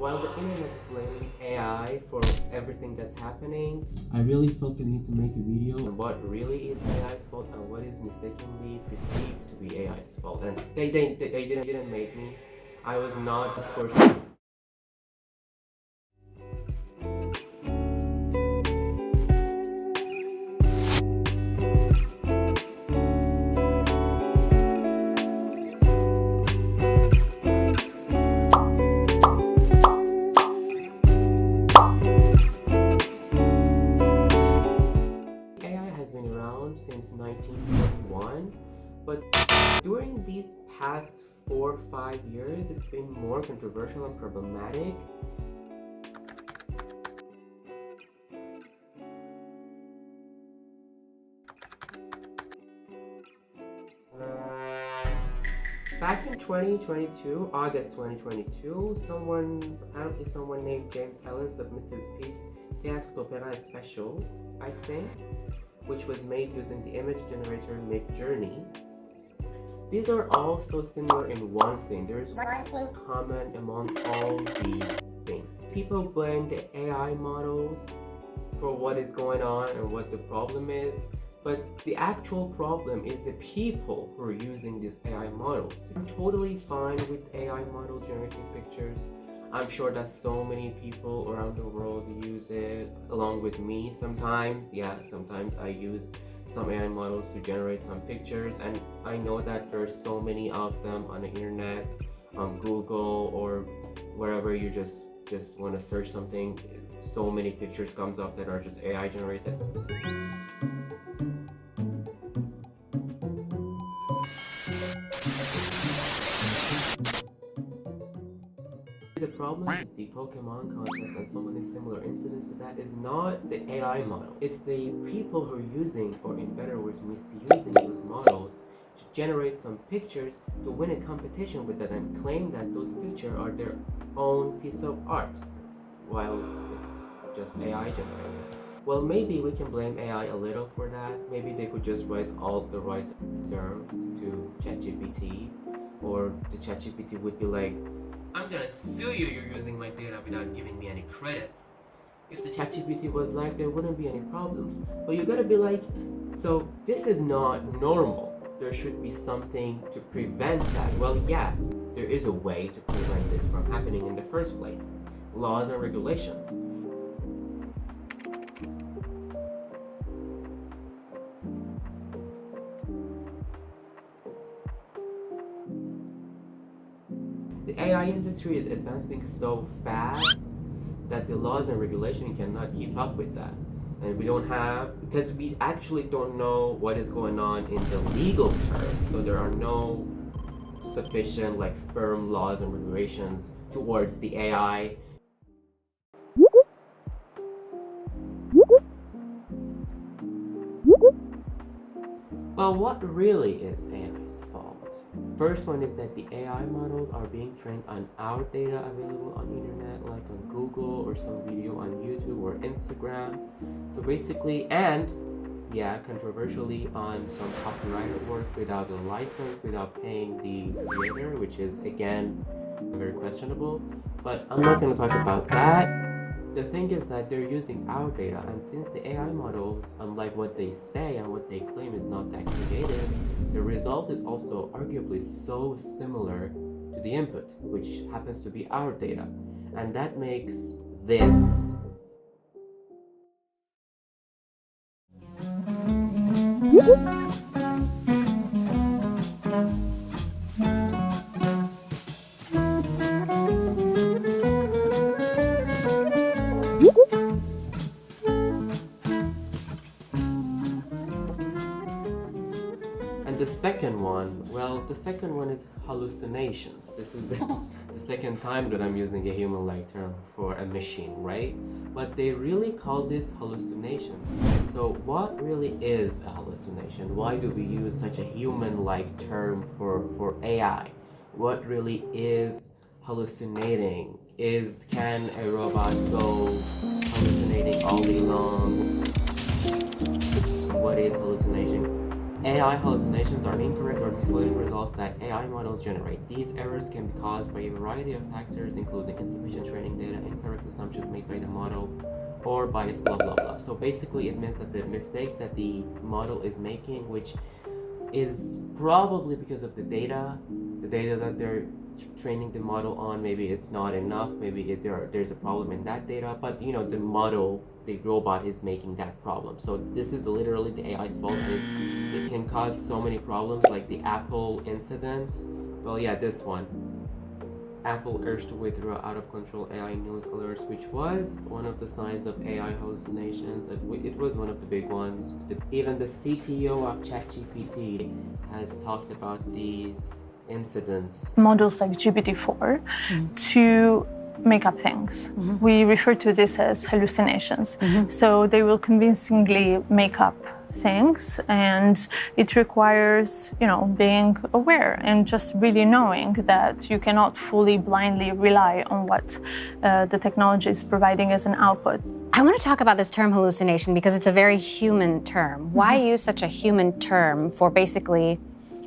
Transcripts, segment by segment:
while the internet is blaming AI for everything that's happening, I really felt the need to make a video. what really is AI's fault and what is mistakenly perceived to be AI's fault. And they didn't make me. I was not the first. AI has been around since 1941, but during these past 4 or 5 years, it's been more controversial and problematic. Back in 2022, August 2022, apparently someone named James Allen submitted his piece Théâtre d'Opéra Special, I think, which was made using the image generator Midjourney. These are all so similar in one thing. There is one thing common among all these things. People blame the AI models for what is going on and what the problem is, but the actual problem is the people who are using these AI models. I'm totally fine with AI model generating pictures. I'm sure that so many people around the world use it along with me sometimes. Yeah, sometimes I use some AI models to generate some pictures, and I know that there's so many of them on the internet, on Google, or wherever you just want to search something. So many pictures comes up that are just AI generated. The problem with the Pokemon contest and so many similar incidents to that is not the AI model. It's the people who are using, or in better words, misusing those models to generate some pictures to win a competition with them and claim that those pictures are their own piece of art, while it's just AI generated. Well, maybe we can blame AI a little for that. Maybe they could just write all the rights reserved to ChatGPT, or the ChatGPT would be like, I'm gonna sue you, you're using my data without giving me any credits. If the ChatGPT was like, there wouldn't be any problems. But you gotta be like, so this is not normal. There should be something to prevent that. Well, yeah, there is a way to prevent this from happening in the first place. Laws and regulations. The AI industry is advancing so fast that the laws and regulation cannot keep up with that. And we don't have, because we actually don't know what is going on in the legal term. So there are no sufficient firm laws and regulations towards the AI. Well, what really is AI's fault? First one is that the AI models are being trained on our data available on the internet, like on Google or some video on YouTube or Instagram. So basically, and yeah, controversially, on some copyrighted work without a license, without paying the creator, which is again very questionable. But I'm not going to talk about that. The thing is that they're using our data, and since the AI models, unlike what they say and what they claim, is not that creative, the result is also arguably so similar to the input, which happens to be our data. And that makes this. And the second one is hallucinations. This is the second time that I'm using a human-like term for a machine, right? But they really call this hallucination. So what really is a hallucination? Why do we use such a human-like term for AI? What really is hallucinating? Can a robot go hallucinating all day long? What is hallucination? AI hallucinations are incorrect or misleading results that AI models generate. These errors can be caused by a variety of factors, including insufficient training data, incorrect assumptions made by the model, or bias, blah blah blah. So basically, it means that the mistakes that the model is making, which is probably because of the data that they're training the model on, maybe it's not enough, maybe there's a problem in that data, but the model, the robot is making that problem. So this is literally the AI's fault, and it can cause so many problems, like the Apple incident. Well, yeah, this one. Apple urged to withdraw out of control AI news alerts, which was one of the signs of AI hallucinations. It was one of the big ones. Even the CTO of ChatGPT has talked about these incidents. Models like GPT-4 to make up things. We refer to this as hallucinations. So they will convincingly make up things, and it requires, being aware and just really knowing that you cannot fully blindly rely on what the technology is providing as an output. I want to talk about this term hallucination because it's a very human term. Why use such a human term for basically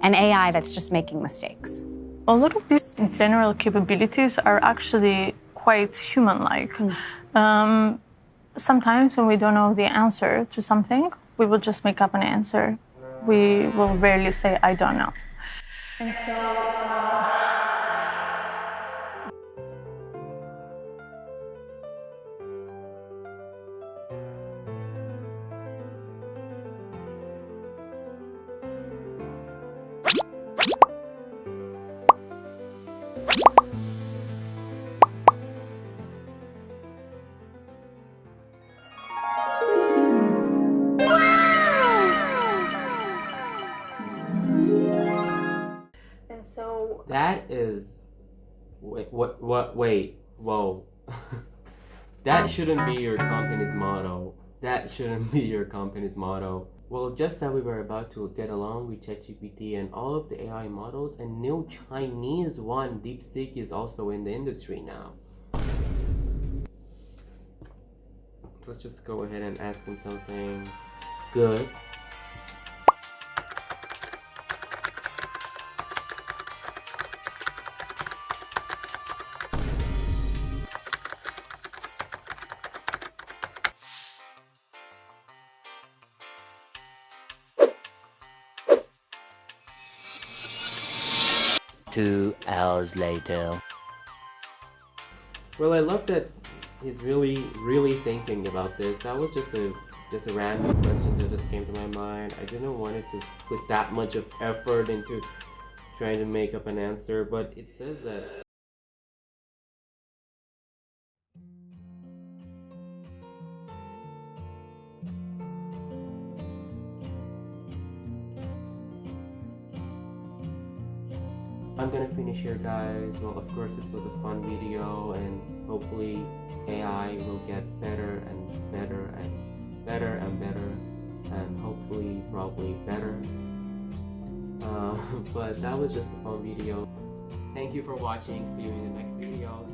an AI that's just making mistakes? A lot of these general capabilities are actually quite human-like. Sometimes when we don't know the answer to something, we will just make up an answer. We will rarely say, I don't know. And so, That is, wait, whoa. That shouldn't be your company's motto. That shouldn't be your company's motto. Well, just as we were about to get along with ChatGPT and all of the AI models, a new Chinese one, DeepSeek, is also in the industry now. Let's just go ahead and ask him something good. Two hours later. Well, I love that he's really thinking about this. That was just a random question that just came to my mind. I didn't want it to put that much of effort into trying to make up an answer, but it says that I'm gonna finish here, guys. Well, of course, this was a fun video, and hopefully AI will get better and better and better and better, and hopefully probably better. But that was just a fun video. Thank you for watching. See you in the next video.